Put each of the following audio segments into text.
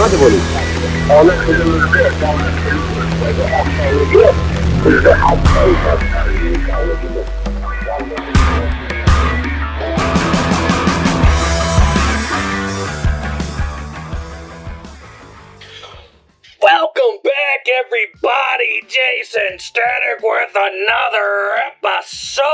Welcome back, everybody. Jaysin Static with another episode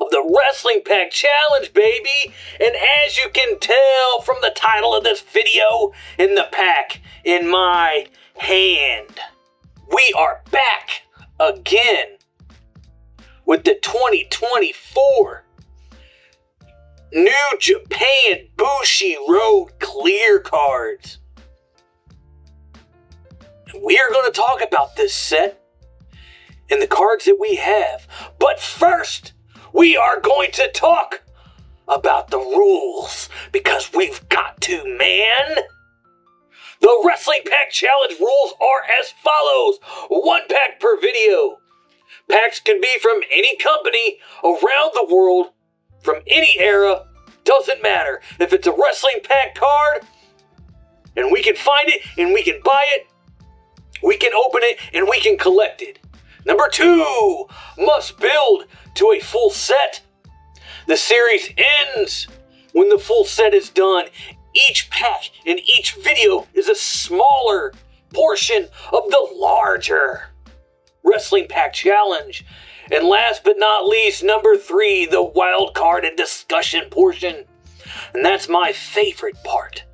of the Wrestling Pack Challenge, baby. And as you can tell from the title of this video, in the pack in my hand, we are back again with the 2024 New Japan Bushiroad clear cards. We are going to talk about this set and the cards that we have. But first, we are going to talk about the rules, because we've got to, man. The Wrestling Pack Challenge rules are as follows. 1 pack per video. Packs can be from any company around the world, from any era, doesn't matter. If it's a wrestling pack card, and we can find it, and we can buy it, we can open it, and we can collect it. Number 2, must build to a full set. The series ends when the full set is done. Each pack and each video is a smaller portion of the larger Wrestling Pack Challenge. And last but not least, number 3, the wild card and discussion portion. And that's my favorite part.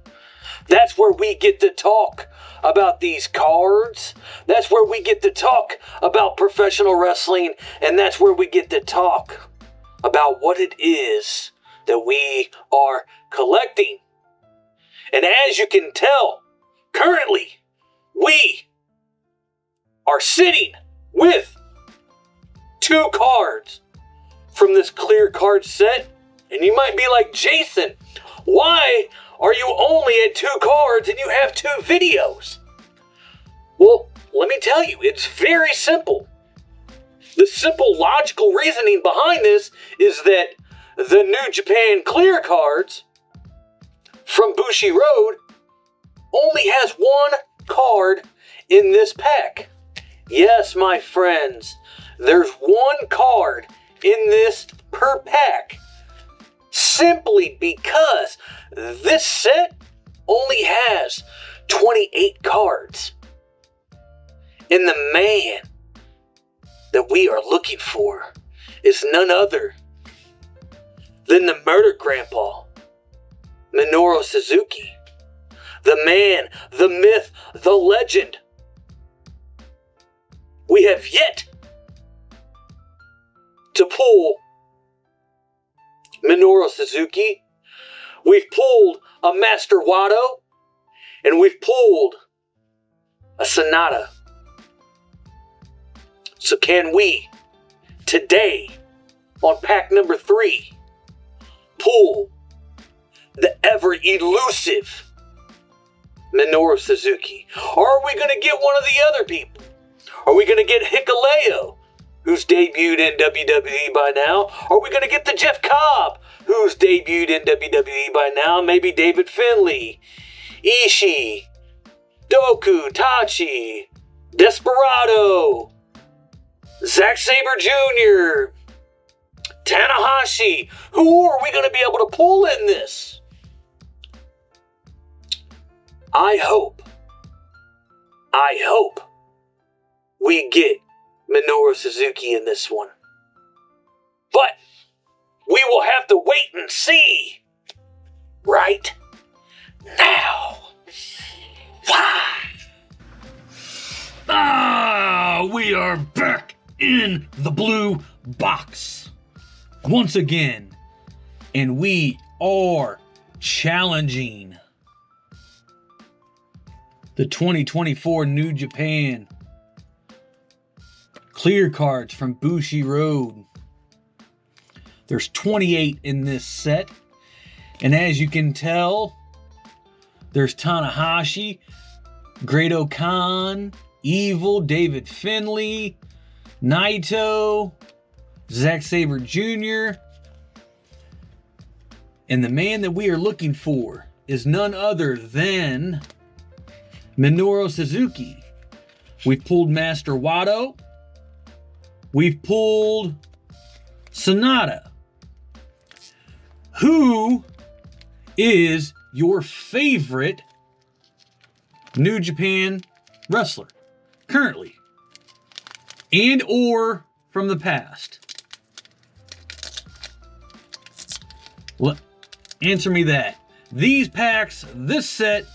That's where we get to talk about these cards. That's where we get to talk about professional wrestling. And that's where we get to talk about what it is that we are collecting. And as you can tell, currently, we are sitting with 2 cards from this clear card set. And you might be like, Jaysin, why are you only at 2 cards and you have 2 videos? Well, let me tell you, it's very simple. The simple logical reasoning behind this is that the New Japan clear cards from Bushiroad only has 1 card in this pack. Yes, my friends, there's 1 card in this per pack, simply because this set only has 28 cards. And the man that we are looking for is none other than the Murder Grandpa, Minoru Suzuki. The man, the myth, the legend. We have yet to pull Minoru Suzuki. We've pulled a Master Wato, and we've pulled a Sonata. So can we, today, on pack number 3, pull the ever elusive Minoru Suzuki? Or are we going to get one of the other people? Are we going to get Hikuleo, who's debuted in WWE by now? Are we going to get the Jeff Cobb, who's debuted in WWE by now? Maybe David Finlay, Ishii, Doku, Tachi, Desperado, Zack Sabre Jr., Tanahashi. Who are we going to be able to pull in this? I hope we get Minoru Suzuki in this one. But we will have to wait and see right now. We are back in the blue box once again, and we are challenging the 2024 New Japan clear cards from Bushiroad. There's 28 in this set, and as you can tell, there's Tanahashi, Great-O-Khan, Evil, David Finlay, Naito, Zack Sabre Jr., And the man that we are looking for is none other than Minoru Suzuki. We've pulled Master Wato. We've pulled Sonata. Who is your favorite New Japan wrestler currently and or from the past? Answer me that. These packs, this set,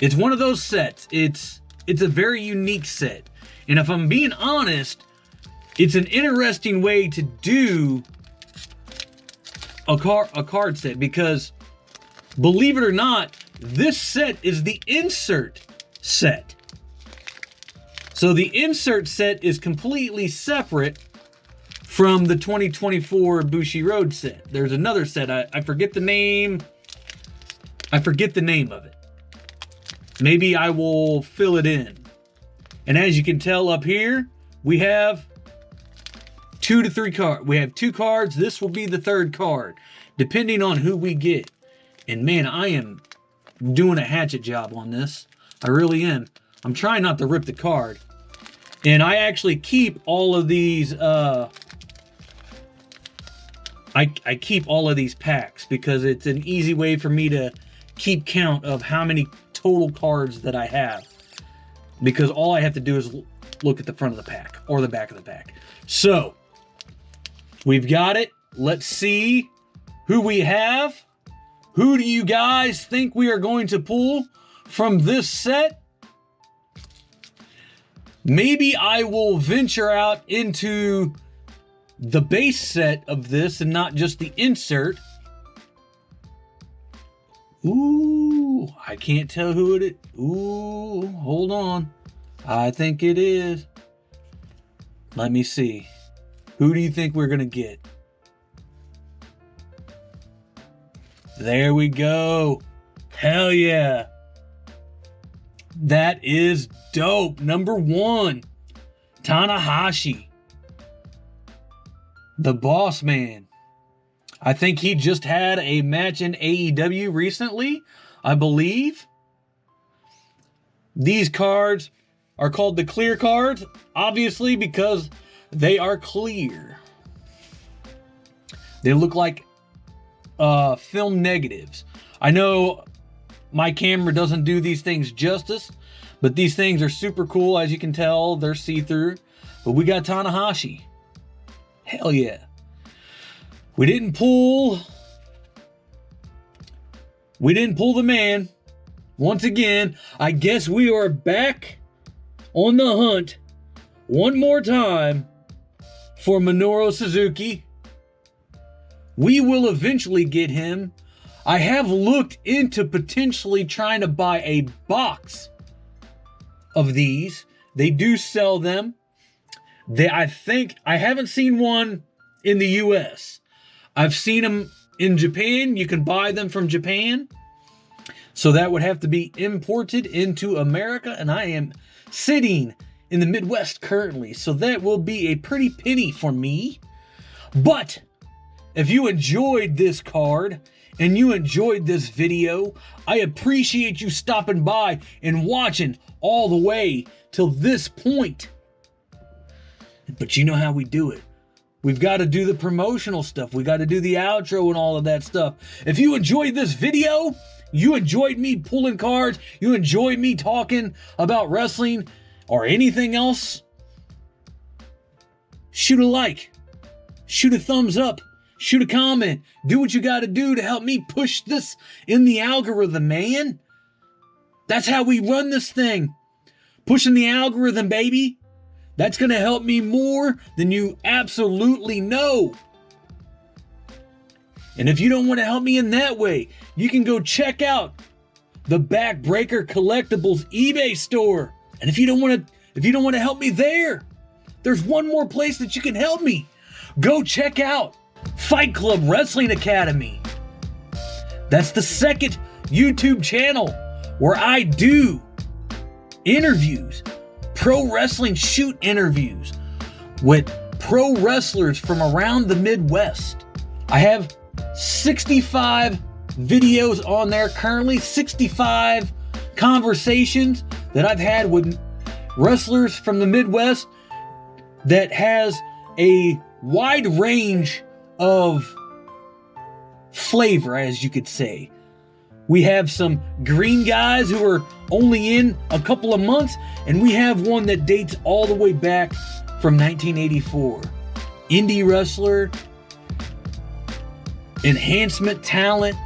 it's one of those sets. It's a very unique set. And if I'm being honest, it's an interesting way to do a card set, because believe it or not, this set is the insert set. So the insert set is completely separate from the 2024 Bushiroad set. There's another set. I forget the name. I forget the name of it. Maybe I will fill it in. And as you can tell up here, we have 2 to 3 cards. We have 2 cards. This will be the 3rd card, depending on who we get. And man, I am doing a hatchet job on this. I really am. I'm trying not to rip the card. And I actually keep all of these, I keep all of these packs because it's an easy way for me to keep count of how many total cards that I have. Because all I have to do is look at the front of the pack or the back of the pack. So, we've got it. Let's see who we have. Who do you guys think we are going to pull from this set? Maybe I will venture out into the base set of this and not just the insert. Ooh, I can't tell who it is. Ooh, hold on. I think it is. Let me see. Who do you think we're going to get? There we go. Hell yeah. That is dope. Number 1, Tanahashi. The Boss Man. I think he just had a match in AEW recently, I believe. These cards are called the clear cards, obviously, because they are clear. They look like film negatives. I know my camera doesn't do these things justice, but these things are super cool. As you can tell, they're see-through. But we got Tanahashi. Hell yeah. We didn't pull the man. Once again, I guess we are back on the hunt one more time for Minoru Suzuki. We will eventually get him. I have looked into potentially trying to buy a box of these. They do sell them. I think I haven't seen one in the US. I've seen them in Japan. You can buy them from Japan. So that would have to be imported into America. And I am sitting in the Midwest currently. So that will be a pretty penny for me. But if you enjoyed this card and you enjoyed this video, I appreciate you stopping by and watching all the way till this point. But you know how we do it. We've got to do the promotional stuff. We got to do the outro and all of that stuff. If you enjoyed this video, you enjoyed me pulling cards, you enjoyed me talking about wrestling or anything else, shoot a like, shoot a thumbs up, shoot a comment. Do what you got to do to help me push this in the algorithm, man. That's how we run this thing. Pushing the algorithm, baby. That's going to help me more than you absolutely know. And if you don't want to help me in that way, you can go check out the Backbreaker Collectibles eBay store. And if you don't want to help me there, there's one more place that you can help me. Go check out Fight Club Wrestling Academy. That's the second YouTube channel where I do interviews, pro wrestling shoot interviews with pro wrestlers from around the Midwest. I have 65 videos on there currently, 65 conversations that I've had with wrestlers from the Midwest that has a wide range of flavor, as you could say. We have some green guys who are only in a couple of months, and we have one that dates all the way back from 1984. Indie wrestler, enhancement talent,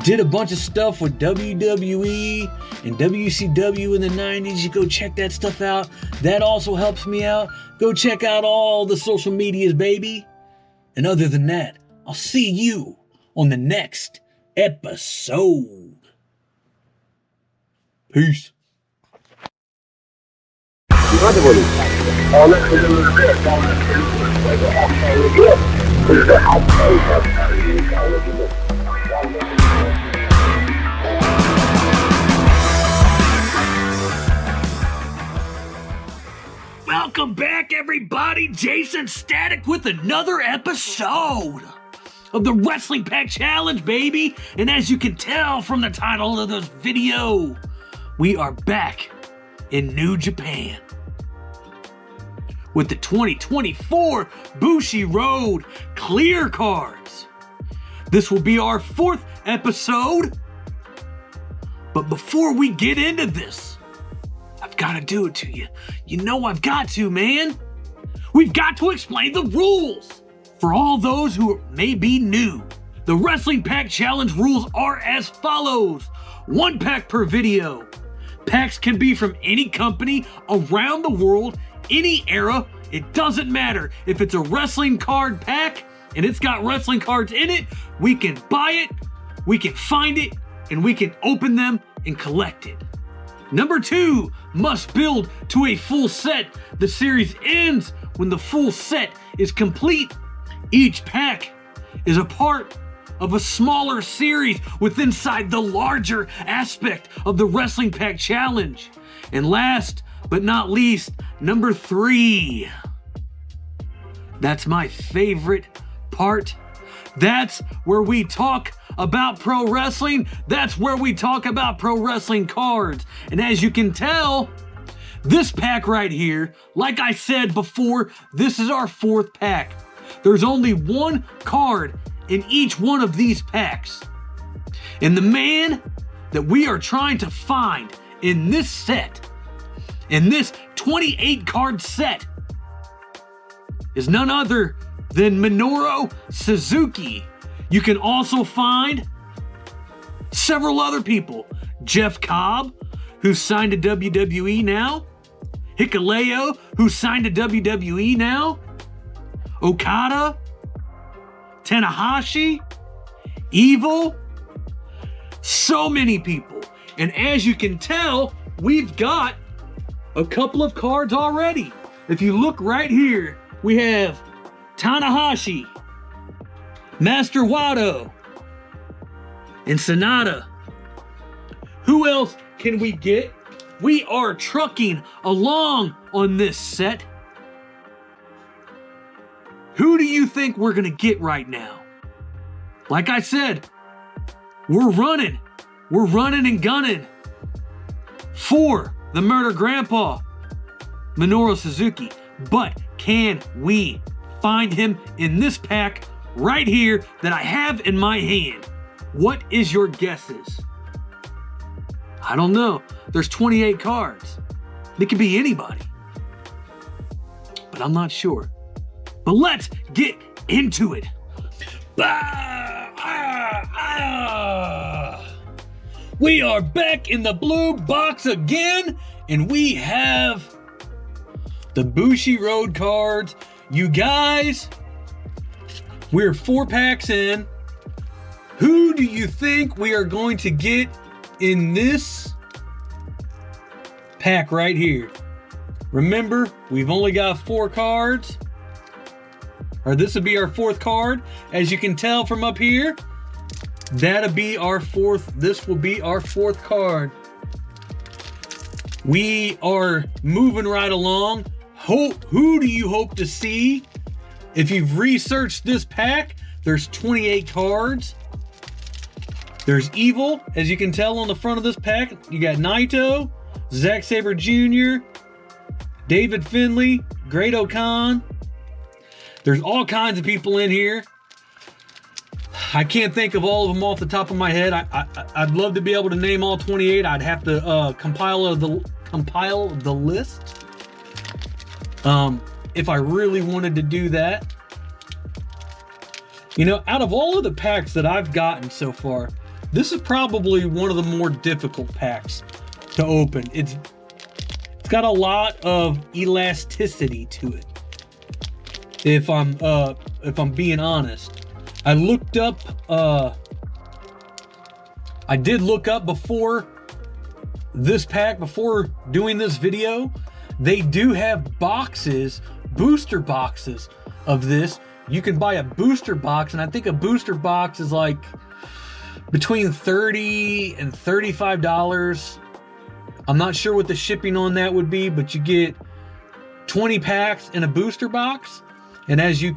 did a bunch of stuff with WWE and WCW in the 90s. You go check that stuff out. That also helps me out. Go check out all the social medias, baby. And other than that, I'll see you on the next episode. Peace. Welcome back, everybody. Jaysin Static with another episode of the Wrestling Pack Challenge, baby. And as you can tell from the title of this video, we are back in New Japan with the 2024 Bushiroad Clear Cards. This will be our 4th episode. But before we get into this, I've got to do it to you. You know I've got to, man. We've got to explain the rules. For all those who may be new, the Wrestling Pack Challenge rules are as follows. 1 pack per video. Packs can be from any company around the world, any era. It doesn't matter. If it's a wrestling card pack and it's got wrestling cards in it, we can buy it, we can find it, and we can open them and collect it. Number 2, must build to a full set. The series ends when the full set is complete. Each pack is a part of a smaller series within inside the larger aspect of the Wrestling Pack Challenge. And last but not least, number 3. That's my favorite part. That's where we talk about pro wrestling. That's where we talk about pro wrestling cards. And as you can tell, this pack right here, like I said before, this is our 4th pack. There's only 1 card in each one of these packs. And the man that we are trying to find in this set, in this 28 card set, is none other than Minoru Suzuki. You can also find several other people. Jeff Cobb, who's signed to WWE now. Hikuleo, who's signed to WWE now. Okada, Tanahashi, Evil, so many people. And as you can tell, we've got a couple of cards already. If you look right here, we have Tanahashi, Master Wato, and Sonata. Who else can we get? We are trucking along on this set. Who do you think we're going to get right now? Like I said, we're running and gunning for the Murder Grandpa, Minoru Suzuki. But can we find him in this pack right here that I have in my hand? What is your guesses? I don't know. There's 28 cards. It could be anybody. But I'm not sure. But let's get into it. We are back in the blue box again, and we have the Bushiroad cards. You guys, we're 4 packs in. Who do you think we are going to get in this pack right here? Remember, we've only got 4 cards. Or this will be our 4th card. As you can tell from up here, that'll be our 4th. This will be our 4th card. We are moving right along. Who do you hope to see? If you've researched this pack, There's 28 cards. There's Evil, as you can tell on the front of this pack. You got Naito, Zack Sabre Jr., David Finlay, Great O'Khan. There's all kinds of people in here. I can't think of all of them off the top of my head. I'd love to be able to name all 28. I'd have to compile the list. If I really wanted to do that. You know, out of all of the packs that I've gotten so far, this is probably one of the more difficult packs to open. It's got a lot of elasticity to it. If I'm being honest, I did look up before this pack, before doing this video. They do have boxes, booster boxes of this. You can buy a booster box, and I think a booster box is like between $30 and $35. I'm not sure what the shipping on that would be, but you get 20 packs in a booster box. And as you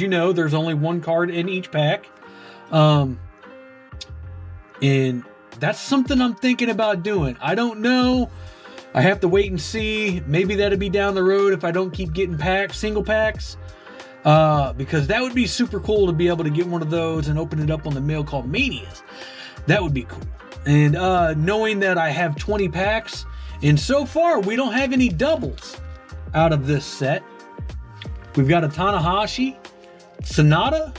know, there's only one card in each pack. And that's something I'm thinking about doing. I don't know. I have to wait and see. Maybe that'll be down the road if I don't keep getting packs, single packs. Because that would be super cool to be able to get one of those and open it up on the mail called Manias. That would be cool. And knowing that I have 20 packs, and so far we don't have any doubles out of this set. We've got a Tanahashi, Sonata,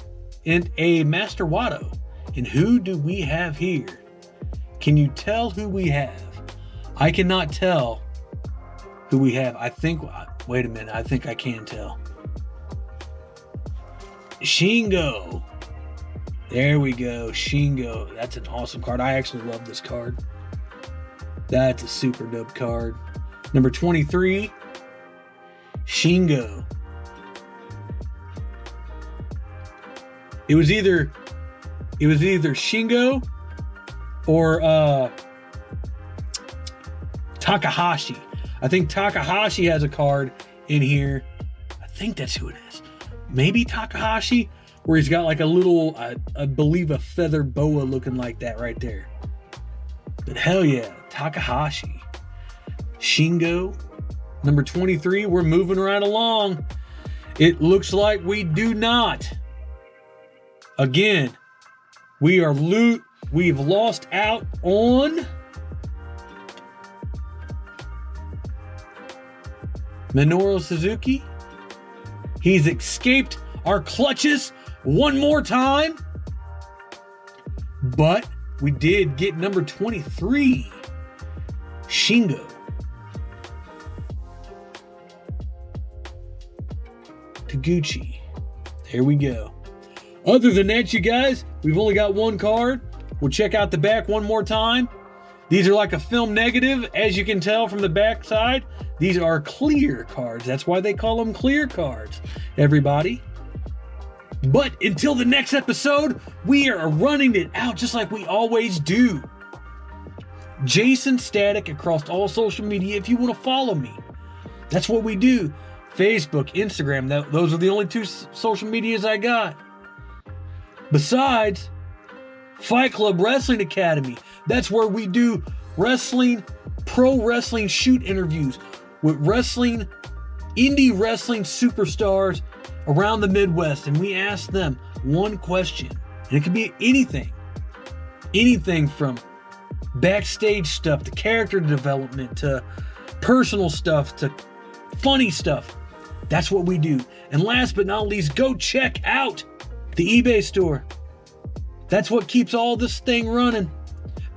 and a Master Wato. And who do we have here? Can you tell who we have? I cannot tell who we have. Wait a minute, I think I can tell. Shingo. There we go, Shingo. That's an awesome card. I actually love this card. That's a super dope card. Number 23, Shingo. It was either Shingo or Takahashi. I think Takahashi has a card in here. I think that's who it is. Maybe Takahashi, where he's got like a little, I believe a feather boa looking like that right there. But hell yeah, Takahashi. Shingo, number 23. We're moving right along. It looks like we do not. Again, we've lost out on Minoru Suzuki. He's escaped our clutches one more time. But we did get number 23, Shingo. Taguchi. There we go. Other than that, you guys, we've only got one card. We'll check out the back one more time. These are like a film negative, as you can tell from the back side. These are clear cards. That's why they call them clear cards, everybody. But until the next episode, we are running it out just like we always do. Jaysin Static across all social media if you want to follow me. That's what we do. Facebook, Instagram, those are the only two social medias I got. Besides, Fight Club Wrestling Academy. That's where we do wrestling, pro wrestling shoot interviews with indie wrestling superstars around the Midwest. And we ask them one question. And it could be anything. Anything from backstage stuff to character development to personal stuff to funny stuff. That's what we do. And last but not least, go check out the eBay store. That's what keeps all this thing running.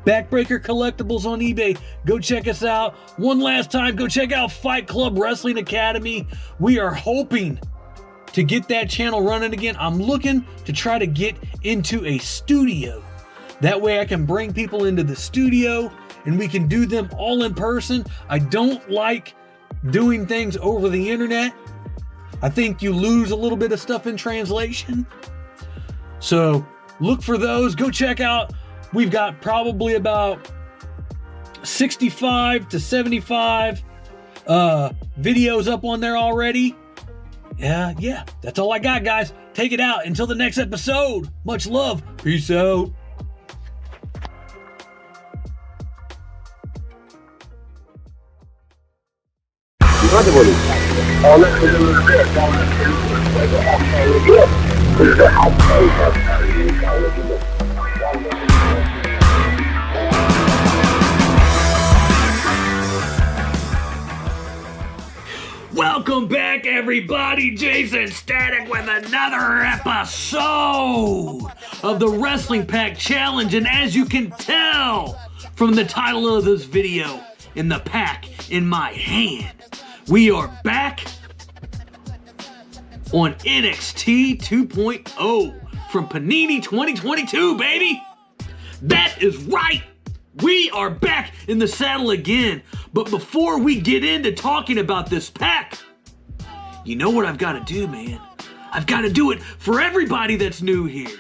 Backbreaker Collectibles on eBay. Go check us out. One last time, go check out Fight Club Wrestling Academy. We are hoping to get that channel running again. I'm looking to try to get into a studio. That way I can bring people into the studio and we can do them all in person. I don't like doing things over the internet. I think you lose a little bit of stuff in translation. So look for those. Go check out. We've got probably about 65 to 75 videos up on there already. Yeah, that's all I got, guys. Take it out. Until the next episode. Much love. Peace out. Welcome back, everybody. Jaysin Static with another episode of the Wrestling Pack Challenge. And as you can tell from the title of this video, in the pack in my hand, we are back on NXT 2.0 from Panini 2022, baby. That is right. We are back in the saddle again. But before we get into talking about this pack, you know what I've got to do, man? I've got to do it for everybody that's new here.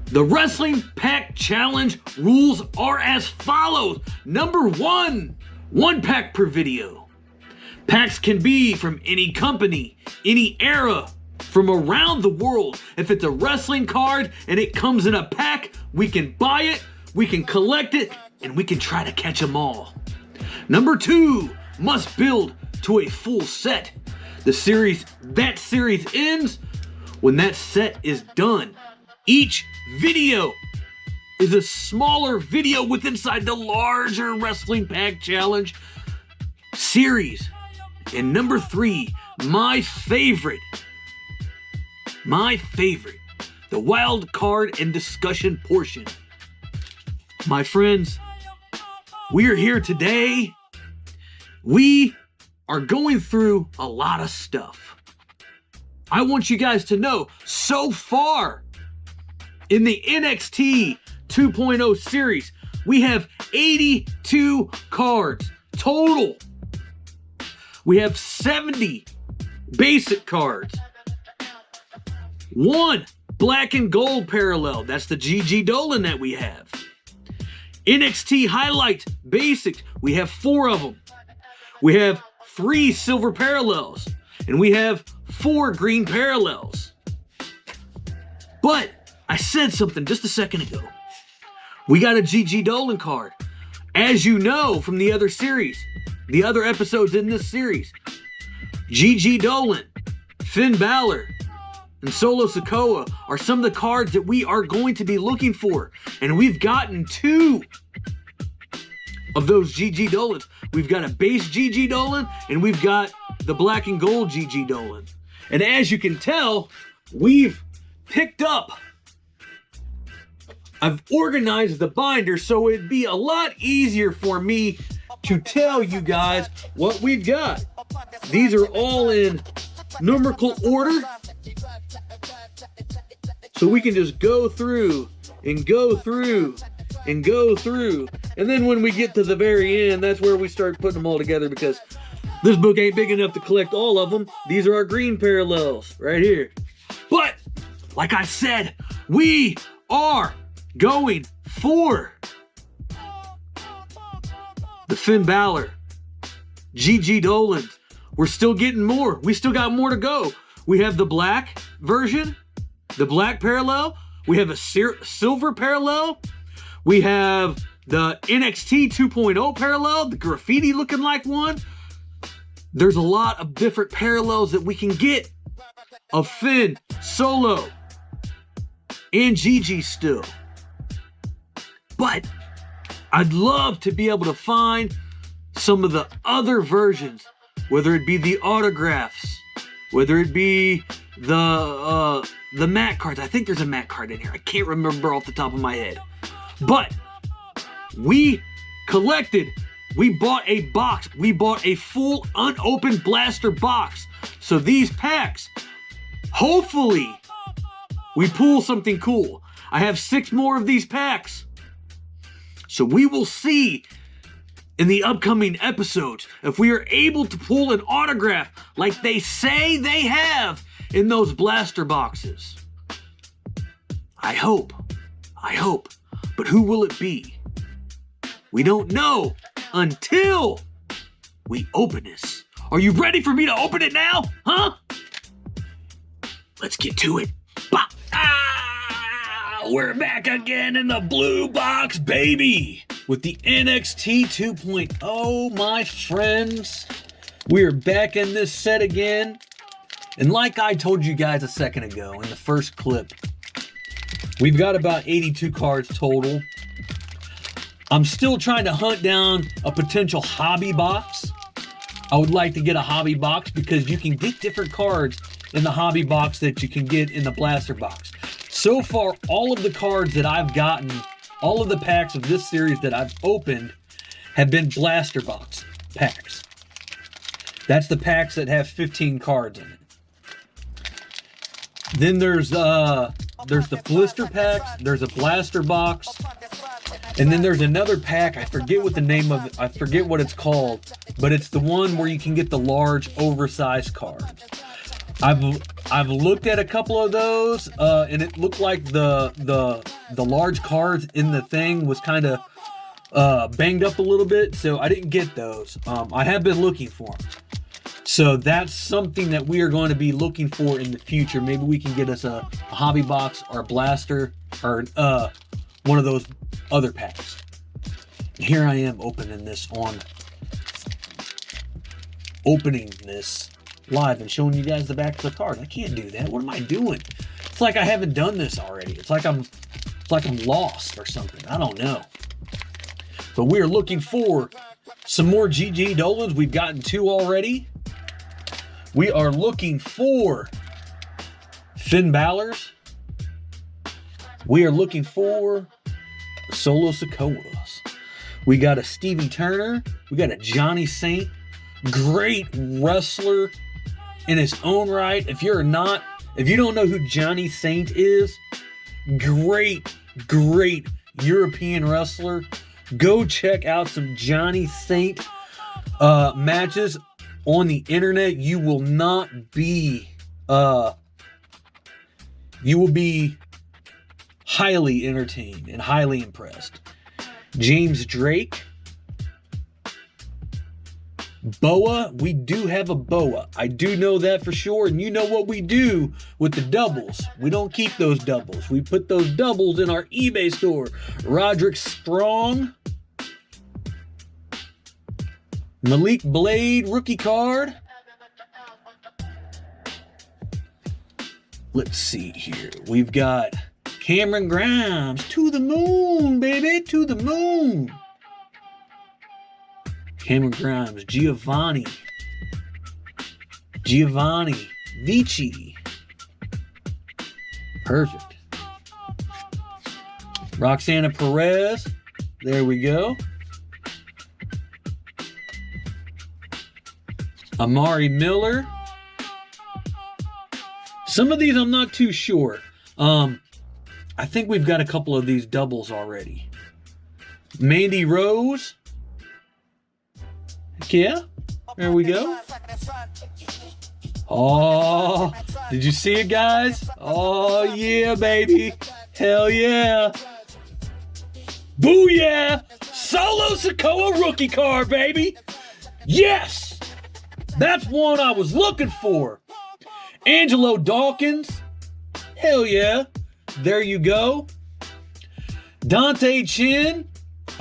The Wrestling Pack Challenge rules are as follows. Number 1, 1 pack per video. Packs can be from any company, any era, from around the world. If it's a wrestling card and it comes in a pack, we can buy it, we can collect it, and we can try to catch them all. Number 2, must build to a full set. That series ends when that set is done. Each video is a smaller video within inside the larger Wrestling Pack Challenge series. And number 3, my favorite, the wild card and discussion portion. My friends, we are here today. We are going through a lot of stuff. I want you guys to know, so far in the NXT 2.0 series, we have 82 cards total. We have 70 basic cards. 1 black and gold parallel. That's the GG Dolan that we have. NXT highlights basics. We have 4 of them. We have 3 silver parallels. And we have 4 green parallels. But I said something just a second ago. We got a GG Dolan card. As you know from the other series, the other episodes in this series, GG Dolan, Finn Balor, and Solo Sikoa are some of the cards that we are going to be looking for. And we've gotten 2 of those GG Dolans. We've got a base GG Dolan, and we've got the black and gold GG Dolan. And as you can tell, we've picked up, I've organized the binder so it'd be a lot easier for me to tell you guys what we've got. These are all in numerical order, so we can just go through and go through and go through. And then when we get to the very end, that's where we start putting them all together, because this book ain't big enough to collect all of them. These are our green parallels right here. But like I said, we are going for the Finn Balor GG Dolans. We're still getting more. We still got more to go. We have the black version, the black parallel. We have a silver parallel. We have the NXT 2.0 parallel, the graffiti looking like one. There's a lot of different parallels that we can get of Finn, Solo, and Gigi still. But I'd love to be able to find some of the other versions, whether it be the autographs, whether it be the matte cards. I think there's a matte card in here. I can't remember off the top of my head. But we collected, we bought a box. We bought a full unopened blaster box. So these packs, hopefully, we pull something cool. I have 6 more of these packs. So we will see in the upcoming episodes if we are able to pull an autograph like they say they have in those blaster boxes. I hope. But who will it be? We don't know until we open this. Are you ready for me to open it now? Huh? let's get to it. Bop. We're back again in the blue box, baby, with the NXT 2.0, my friends. We are back in this set again. And like I told you guys a second ago in the first clip, we've got about 82 cards total. I'm still trying to hunt down a potential hobby box. I would like to get a hobby box because you can get different cards in the hobby box that you can get in the blaster box. So far, all of the cards that I've gotten, all of the packs of this series that I've opened have been blaster box packs. That's the packs that have 15 cards in it. Then there's the blister packs, there's a blaster box, and then there's another pack, I forget what the name of it, I forget what it's called, but it's the one where you can get the large oversized cards. I've looked at a couple of those, and it looked like the large cards in the thing was kind of banged up a little bit, so I didn't get those. I have been looking for them. So that's something that we are going to be looking for in the future. Maybe we can get us a hobby box or a blaster or one of those other packs. Here I am opening this live and showing you guys the back of the card. I can't do that. What am I doing? It's like I haven't done this already. It's like I'm lost or something. I don't know. But we are looking for some more GG Dolans. We've gotten 2 already. We are looking for Finn Balor's. We are looking for Solo Sikoa's. We got a Stevie Turner. We got a Johnny Saint. Great wrestler in his own right. If you don't know who Johnny Saint is, great European wrestler. Go check out some Johnny Saint matches on the internet. You will be highly entertained and highly impressed. James Drake. Boa, we do have a Boa. I do know that for sure. And you know what we do with the doubles. We don't keep those doubles. We put those doubles in our eBay store. Roderick Strong. Malik Blade, rookie card. Let's see here. We've got Cameron Grimes. To the moon, baby. To the moon. Cameron Grimes, Giovanni, Vici. Perfect. Roxana Perez. There we go. Amari Miller. Some of these I'm not too sure. I think we've got a couple of these doubles already. Mandy Rose. Yeah, there we go. Oh, did you see it, guys? Oh, yeah, baby. Hell yeah. Booyah! Solo Sikoa rookie card, baby. Yes! That's one I was looking for. Angelo Dawkins. Hell yeah. There you go. Dante Chin.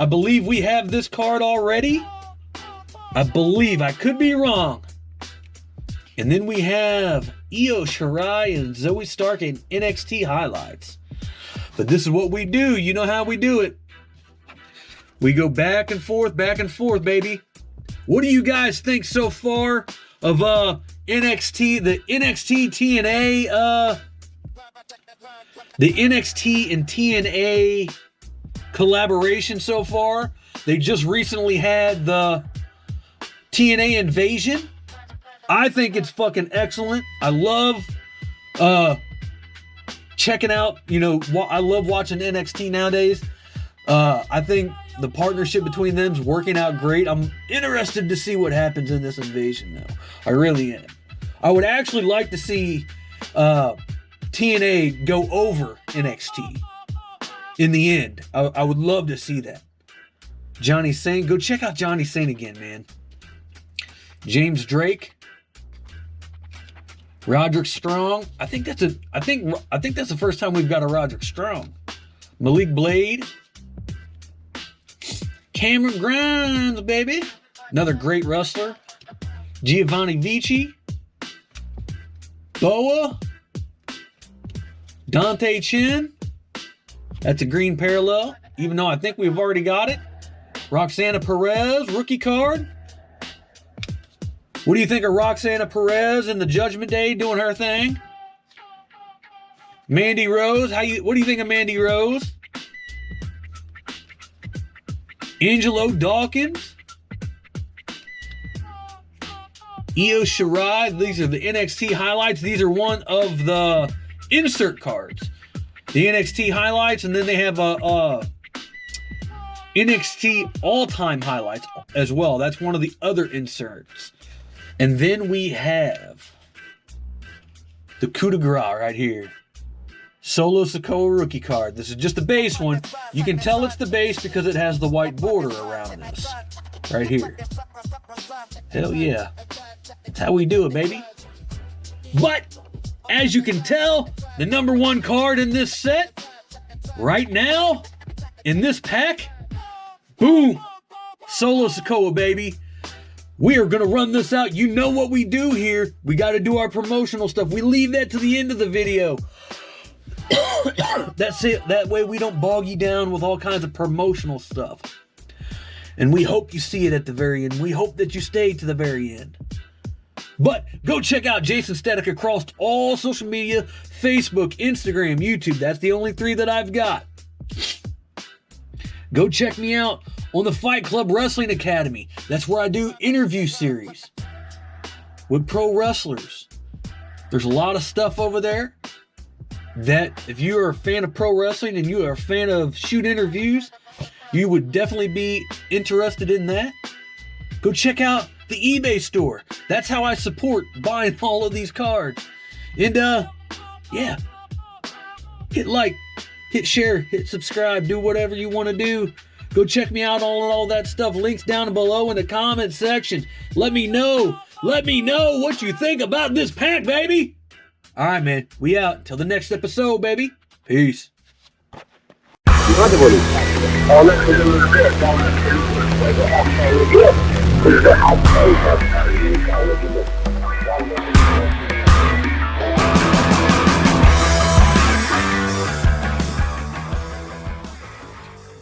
I believe we have this card already. I believe. I could be wrong. And then we have Io Shirai and Zoe Stark in NXT highlights. But this is what we do. You know how we do it. We go back and forth, baby. What do you guys think so far of NXT, the NXT TNA, the NXT and TNA collaboration so far? They just recently had the TNA Invasion. I think it's fucking excellent. I love checking out, I love watching NXT nowadays. I think the partnership between them is working out great. I'm interested to see what happens in this invasion, though. I really am. I would actually like to see TNA go over NXT in the end. I would love to see that. Johnny Saint, go check out Johnny Saint again, man. James Drake. Roderick Strong. I think that's the first time we've got a Roderick Strong. Malik Blade. Cameron Grimes, baby. Another great wrestler. Giovanni Vici. Boa. Dante Chin. That's a green parallel, even though I think we've already got it. Roxana Perez, rookie card. What do you think of Roxana Perez in the Judgment Day doing her thing? Mandy Rose, what do you think of Mandy Rose? Angelo Dawkins. Io Shirai, these are the NXT highlights. These are one of the insert cards. The NXT highlights, and then they have NXT all-time highlights as well. That's one of the other inserts. And then we have the coup de grace right here. Solo Sikoa rookie card. This is just the base one. You can tell it's the base because it has the white border around this. Right here. Hell yeah. That's how we do it, baby. But, as you can tell, the number one card in this set, right now, in this pack, boom, Solo Sikoa, baby. We are going to run this out. You know what we do here. We got to do our promotional stuff. We leave that to the end of the video. That's it. That way we don't bog you down with all kinds of promotional stuff. And we hope you see it at the very end. We hope that you stay to the very end. But go check out Jaysin Static across all social media, Facebook, Instagram, YouTube. That's the only 3 that I've got. Go check me out on the Fight Club Wrestling Academy. That's where I do interview series with pro wrestlers. There's a lot of stuff over there that if you are a fan of pro wrestling and you are a fan of shoot interviews, you would definitely be interested in that. Go check out the eBay store. That's how I support buying all of these cards. And yeah, hit like, hit share, hit subscribe, do whatever you want to do. Go check me out on all that stuff. Links down below in the comment section. Let me know what you think about this pack, baby. All right, man. We out. Till the next episode, baby. Peace.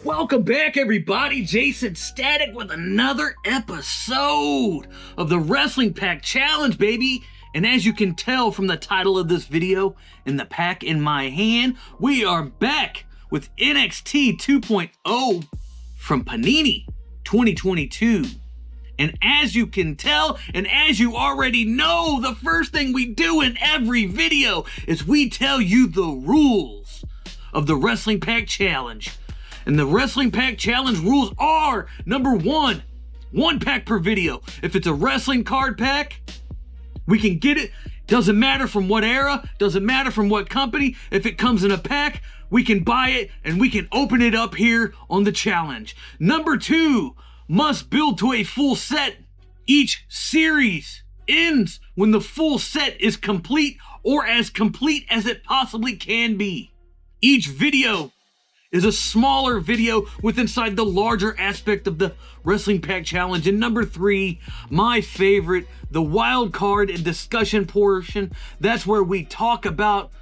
Welcome back, everybody. Jaysin Static with another episode of the Wrestling Pack Challenge, baby. And as you can tell from the title of this video and the pack in my hand, we are back with NXT 2.0 from Panini 2022. And as you can tell, and as you already know, the first thing we do in every video is we tell you the rules of the Wrestling Pack Challenge. And the Wrestling Pack Challenge rules are, number 1, 1 pack per video. If it's a wrestling card pack, we can get it. Doesn't matter from what era, doesn't matter from what company. If it comes in a pack, we can buy it and we can open it up here on the challenge. Number 2, must build to a full set. Each series ends when the full set is complete or as complete as it possibly can be. Each video is a smaller video with inside the larger aspect of the Wrestling Pack Challenge. And number 3, my favorite, the wild card and discussion portion. That's where we talk about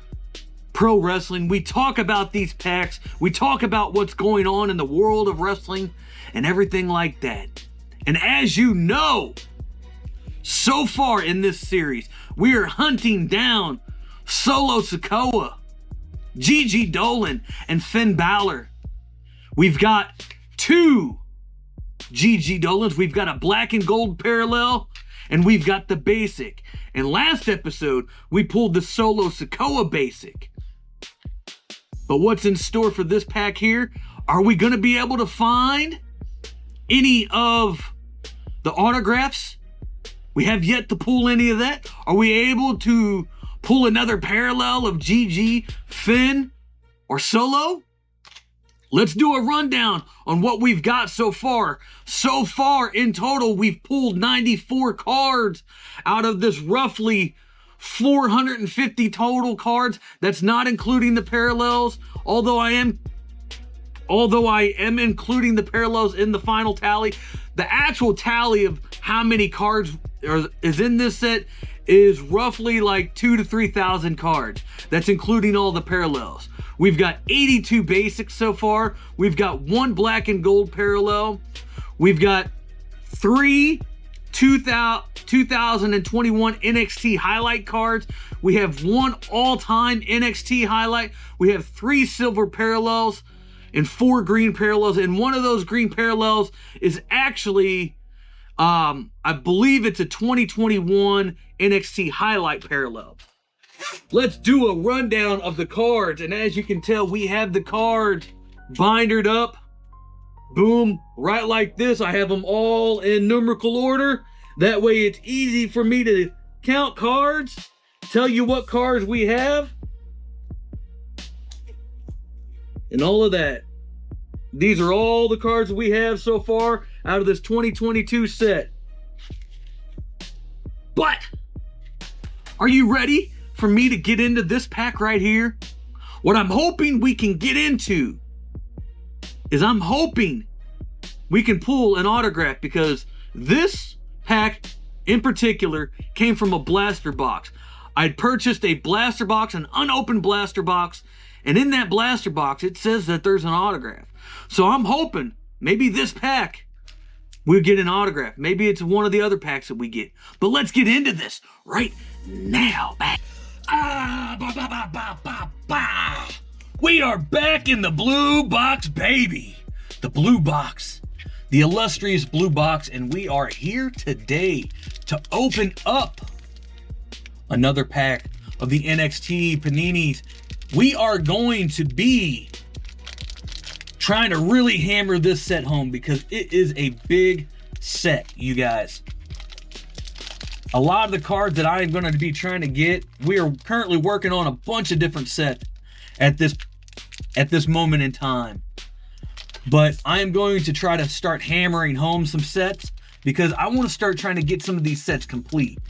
pro wrestling. We talk about these packs. We talk about what's going on in the world of wrestling and everything like that. And as you know, so far in this series, we are hunting down Solo Sikoa, Gigi Dolan, and Finn Balor. We've got 2 Gigi Dolans. We've got a black and gold parallel, and we've got the basic. And last episode, we pulled the Solo Sikoa basic. But what's in store for this pack here? Are we going to be able to find any of the autographs? We have yet to pull any of that. Are we able to pull another parallel of Gigi, Finn, or Solo? Let's do a rundown on what we've got so far. So far, in total, we've pulled 94 cards out of this roughly 450 total cards. That's not including the parallels, although I am including the parallels in the final tally. The actual tally of how many cards is in this set is roughly like 2,000 to 3,000 cards. That's including all the parallels. We've got 82 basics so far. We've got 1 black and gold parallel. We've got 3 2021 NXT highlight cards. We have 1 all-time NXT highlight. We have 3 silver parallels and 4 green parallels. And one of those green parallels is actually, I believe it's a 2021 NXT highlight parallel. Let's do a rundown of the cards. And as you can tell, we have the cards bindered up. Boom, right like this. I have them all in numerical order. That way it's easy for me to count cards, tell you what cards we have, and all of that. These are all the cards we have so far out of this 2022 set. But, are you ready for me to get into this pack right here? What I'm hoping we can get into is I'm hoping we can pull an autograph, because this pack in particular came from a blaster box. I'd purchased a blaster box, an unopened blaster box, and in that blaster box it says that there's an autograph. So I'm hoping maybe this pack we'll get an autograph. Maybe it's one of the other packs that we get. But let's get into this right now. We are back in the blue box, baby. The blue box. The illustrious blue box. And we are here today to open up another pack of the NXT Paninis. We are going to be trying to really hammer this set home, because it is a big set, you guys. A lot of the cards that I am going to be trying to get, we are currently working on a bunch of different sets at this moment in time. But I am going to try to start hammering home some sets, because I want to start trying to get some of these sets complete.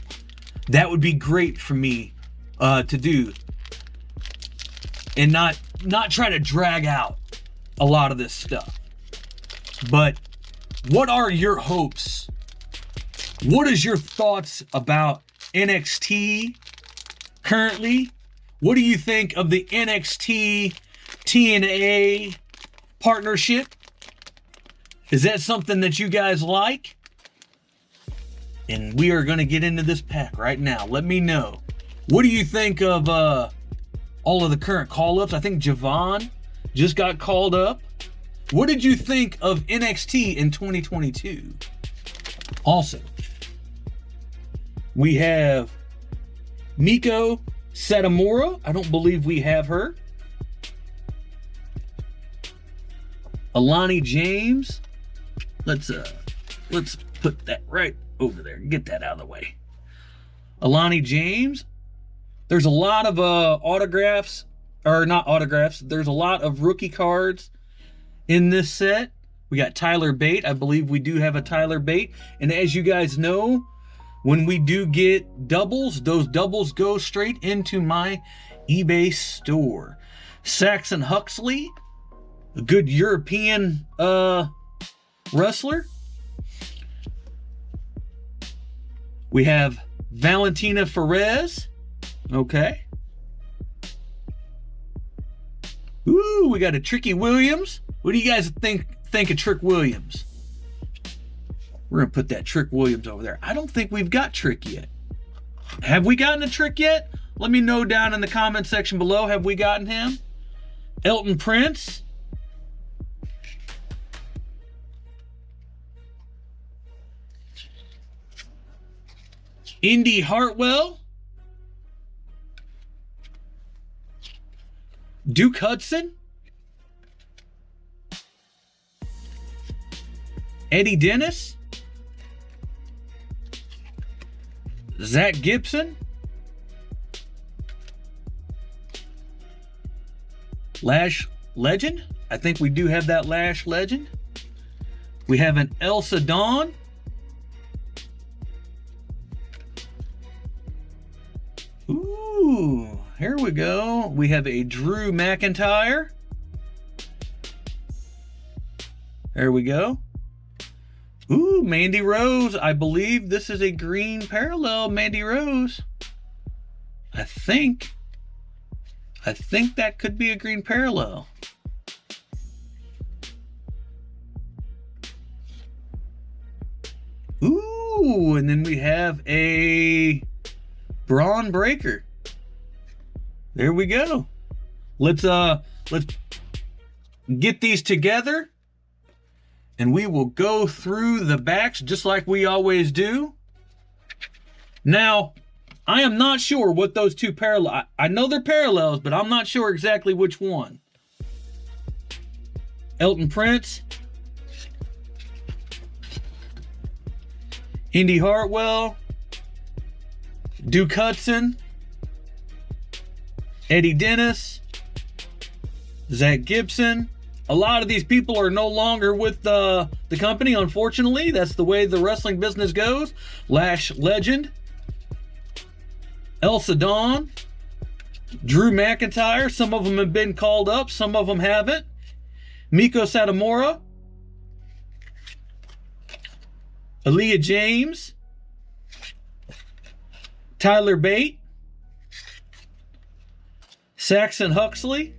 That would be great for me to do, and not try to drag out a lot of this stuff. But what are your hopes? What is your thoughts about NXT currently? What do you think of the NXT TNA partnership? Is that something that you guys like? And we are going to get into this pack right now. Let me know. What do you think of all of the current call-ups? I think Javon just got called up. What did you think of NXT in 2022? Also, we have Miko Satomura. I don't believe we have her. Alani James. Let's put that right over there. Get that out of the way. Alani James. There's a lot of autographs. Or not autographs. There's a lot of rookie cards in this set. We got Tyler Bate. I believe we do have a Tyler Bate. And as you guys know, when we do get doubles, those doubles go straight into my eBay store. Saxon Huxley, a good European wrestler. We have Valentina Perez. Okay. Ooh, we got a Tricky Williams. What do you guys think of Trick Williams? We're going to put that Trick Williams over there. I don't think we've got Trick yet. Have we gotten a Trick yet? Let me know down in the comment section below. Have we gotten him? Elton Prince. Indy Hartwell. Duke Hudson. Eddie Dennis. Zach Gibson. Lash Legend. I think we do have that Lash Legend. We have an Elsa Dawn. Here we go. We have a Drew McIntyre. There we go. Ooh, Mandy Rose. I believe this is a green parallel Mandy Rose. I think that could be a green parallel. Ooh, and then we have a Braun Breaker. There we go. Let's get these together, and we will go through the backs just like we always do. Now, I am not sure what those two parallel. I know they're parallels, but I'm not sure exactly which one. Elton Prince, Indy Hartwell, Duke Hudson, Eddie Dennis, Zach Gibson. A lot of these people are no longer with the company, unfortunately. That's the way the wrestling business goes. Lash Legend, Elsa Dawn, Drew McIntyre. Some of them have been called up, some of them haven't. Miko Satomura, Aaliyah James, Tyler Bate, Saxon Huxley,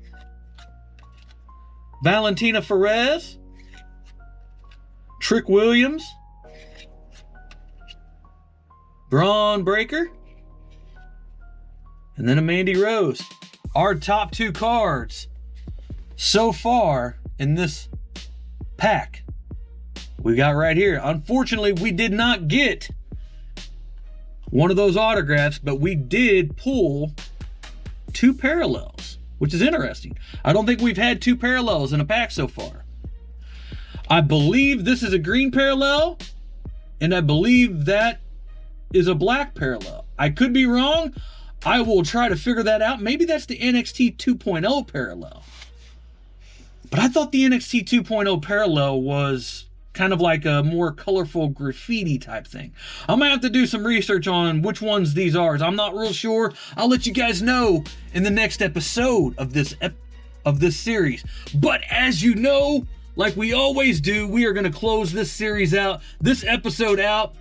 Valentina Perez, Trick Williams, Braun Breaker, and then a Mandy Rose. Our top two cards so far in this pack we got right here. Unfortunately, we did not get one of those autographs, but we did pull two parallels, which is interesting. I don't think we've had two parallels in a pack so far. I believe this is a green parallel, and I believe that is a black parallel. I could be wrong. I will try to figure that out. Maybe that's the NXT 2.0 parallel. But I thought the NXT 2.0 parallel was kind of like a more colorful graffiti type thing. I might have to do some research on which ones these are. I'm not real sure. I'll let you guys know in the next episode of this series. But as you know, like we always do, we are going to close this series out, this episode out,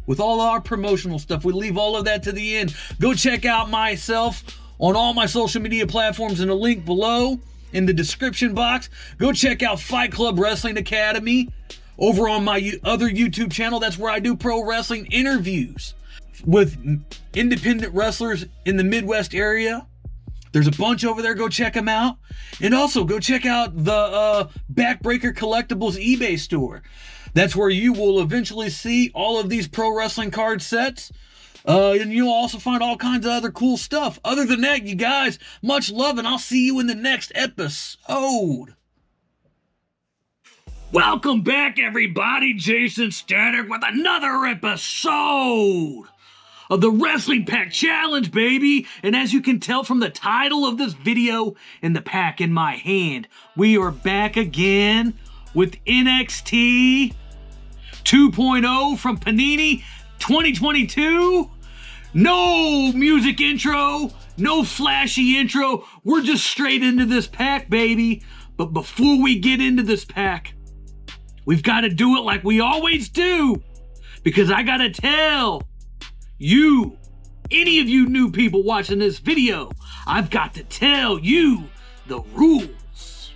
with all our promotional stuff. We leave all of that to the end. Go check out myself on all my social media platforms in the link below in the description box. Go check out Fight Club Wrestling Academy over on my other YouTube channel. That's where I do pro wrestling interviews with independent wrestlers in the Midwest area. There's a bunch over there. Go check them out. And also go check out the Backbreaker Collectibles eBay store. That's where you will eventually see all of these pro wrestling card sets. And you'll also find all kinds of other cool stuff. Other than that, you guys, much love, and I'll see you in the next episode. Welcome back, everybody. Jaysin Static with another episode of the Wrestling Pack Challenge, baby. And as you can tell from the title of this video and the pack in my hand, we are back again with NXT 2.0 from Panini 2022. No music intro, no flashy intro. We're just straight into this pack, baby. But before we get into this pack, we've got to do it like we always do, because I got to tell you, any of you new people watching this video, I've got to tell you the rules.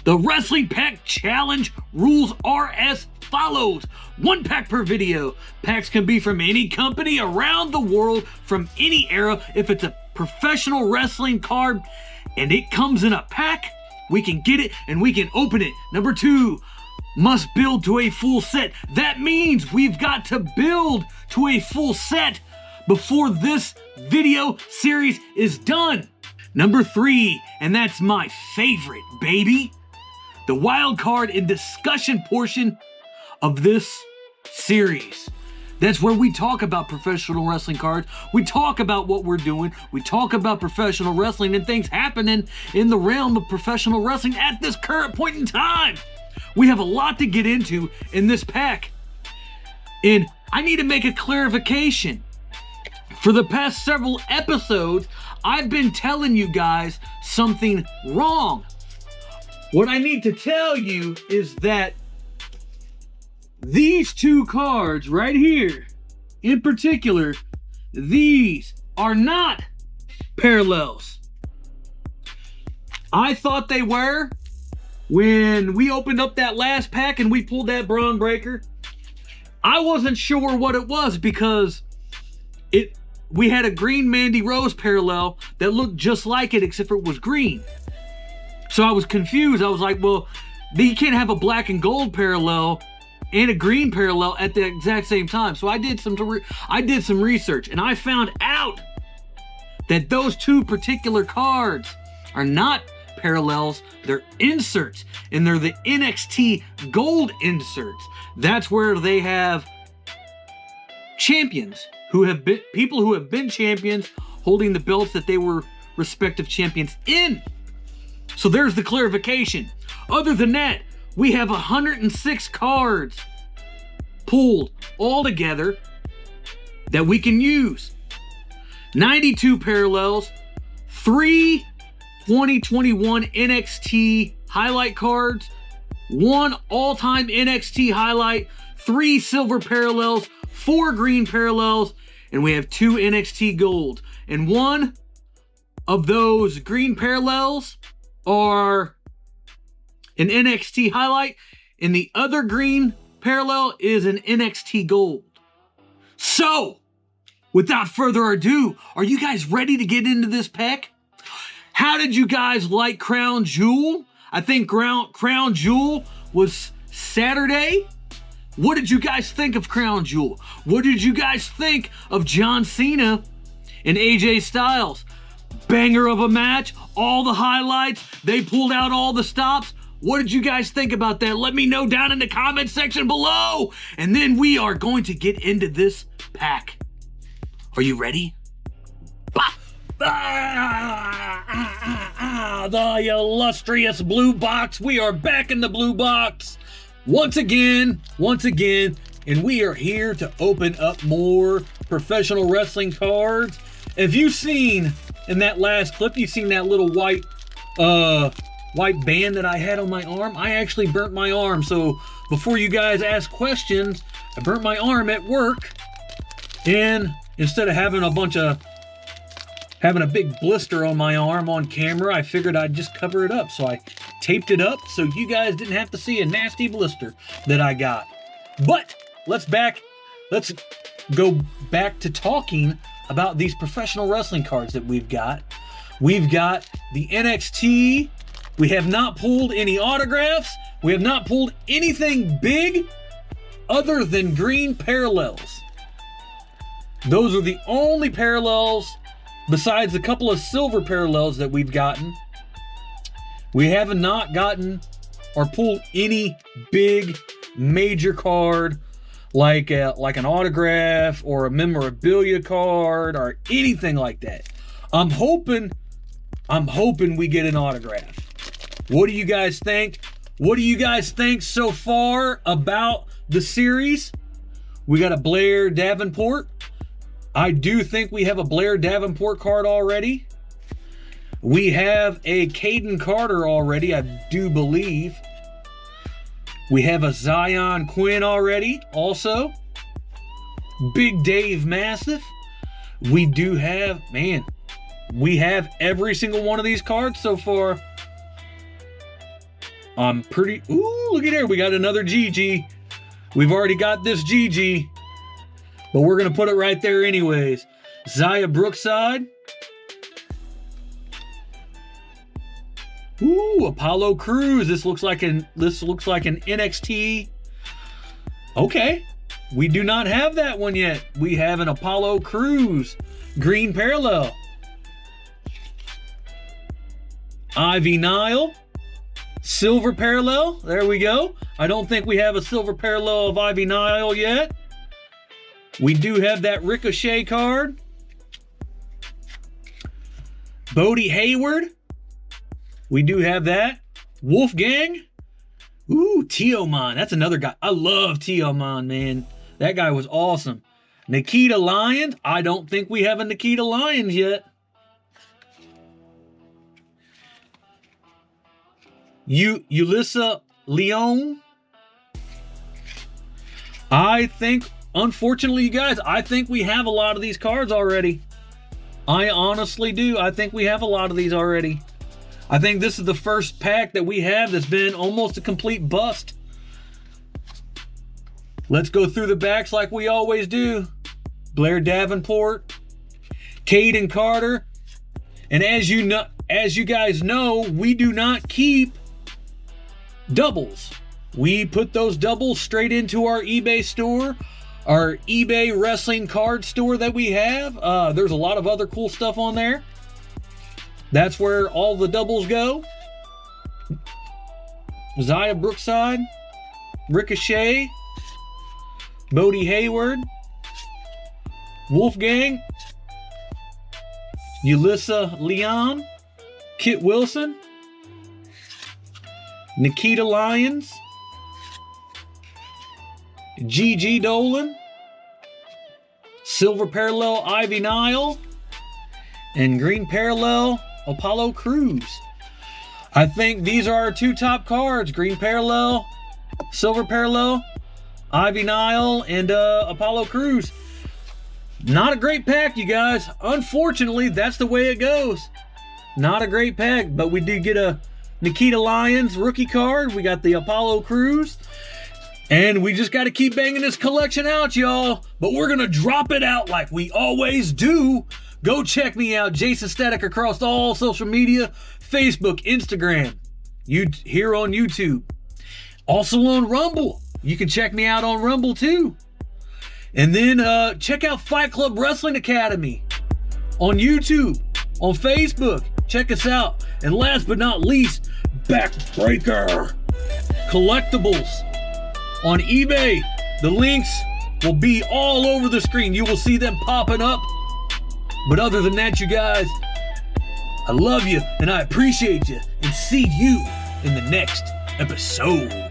The Wrestling Pack Challenge rules are as follows. 1 pack per video. Packs can be from any company around the world from any era. If it's a professional wrestling card and it comes in a pack, we can get it and we can open it. Number 2, must build to a full set. That means we've got to build to a full set before this video series is done. Number 3, and that's my favorite, baby, the wild card and discussion portion of this series. That's where we talk about professional wrestling cards. We talk about what we're doing. We talk about professional wrestling and things happening in the realm of professional wrestling at this current point in time. We have a lot to get into in this pack. And I need to make a clarification For the past several episodes, I've been telling you guys something wrong. What I need to tell you is that these two cards right here, in particular, these are not parallels. I thought they were when we opened up that last pack and we pulled that Braun Breaker. I wasn't sure what it was because we had a green Mandy Rose parallel that looked just like it except for it was green. So I was confused. I was like, well, you can't have a black and gold parallel and a green parallel at the exact same time. So I did some research and I found out that those two particular cards are not parallels, they're inserts, and they're the NXT gold inserts. That's where they have champions people who have been champions holding the belts that they were respective champions in. So there's the clarification. Other than that, we have 106 cards pulled all together that we can use. 92 parallels, 3 2021 NXT highlight cards, 1 all-time NXT highlight, 3 silver parallels, 4 green parallels, and we have 2 NXT gold. And one of those green parallels are an NXT highlight, and the other green parallel is an NXT gold. So, without further ado, are you guys ready to get into this pack? How did you guys like Crown Jewel? I think Crown Jewel was Saturday. What did you guys think of Crown Jewel? What did you guys think of John Cena and AJ Styles? Banger of a match, all the highlights, they pulled out all the stops. What did you guys think about that? Let me know down in the comment section below. And then we are going to get into this pack. Are you ready? The illustrious blue box. We are back in the blue box. Once again, and we are here to open up more professional wrestling cards. If you've seen in that last clip, you've seen that little white band that I had on my arm. I actually burnt my arm, so before you guys ask questions, I burnt my arm at work, and instead of having a big blister on my arm on camera, I figured I'd just cover it up. So I taped it up so you guys didn't have to see a nasty blister that I got. But let's go back to talking about these professional wrestling cards that we've got. We've got the NXT. We have not pulled any autographs. We have not pulled anything big other than green parallels. Those are the only parallels besides a couple of silver parallels that we've gotten. We have not gotten or pulled any big major card like an autograph or a memorabilia card or anything like that. I'm hoping we get an autograph. What do you guys think? What do you guys think so far about the series? We got a Blair Davenport. I do think we have a Blair Davenport card already. We have a Caden Carter already, I do believe. We have a Zion Quinn already, also. Big Dave Mastiff. We do have, we have every single one of these cards so far. I'm pretty, look at here, we got another Gigi. We've already got this Gigi, but we're going to put it right there anyways. Zaya Brookside. Apollo Crews. This looks like an NXT. Okay. We do not have that one yet. We have an Apollo Crews green parallel. Ivy Nile. Silver parallel. There we go. I don't think we have a silver parallel of Ivy Nile yet. We do have that Ricochet card. Bodie Hayward. We do have that. Wolfgang. Teoman. That's another guy. I love Teoman, man. That guy was awesome. Nikita Lyons. I don't think we have a Nikita Lyons yet. Ulyssa Leon. I think, unfortunately, you guys, I think we have a lot of these cards already. I honestly do. I think we have a lot of these already. I think this is the first pack that we have that's been almost a complete bust. Let's go through the backs like we always do. Blair Davenport, Caden Carter, and as you guys know, we do not keep doubles. We put those doubles straight into our eBay store, our eBay wrestling card store that we have. There's a lot of other cool stuff on there. That's where all the doubles go. Zaya Brookside, Ricochet, Bodie Hayward, Wolfgang, Ulyssa Leon, Kit Wilson, Nikita Lyons, Gigi Dolan, Silver Parallel Ivy Nile, and Green Parallel Apollo Crews. I think these are our two top cards. Green Parallel, Silver Parallel, Ivy Nile, and Apollo Crews. Not a great pack, you guys. Unfortunately, that's the way it goes. Not a great pack, but we did get a Nikita Lyons rookie card. We got the Apollo Crews. And we just got to keep banging this collection out, y'all. But we're going to drop it out like we always do. Go check me out, Jaysin Static, across all social media. Facebook, Instagram, here on YouTube. Also on Rumble. You can check me out on Rumble too. And then check out Fight Club Wrestling Academy on YouTube, on Facebook. Check us out. And last but not least, Backbreaker Collectibles on eBay. The links will be all over the screen. You will see them popping up. But other than that, you guys, I love you and I appreciate you. And see you in the next episode.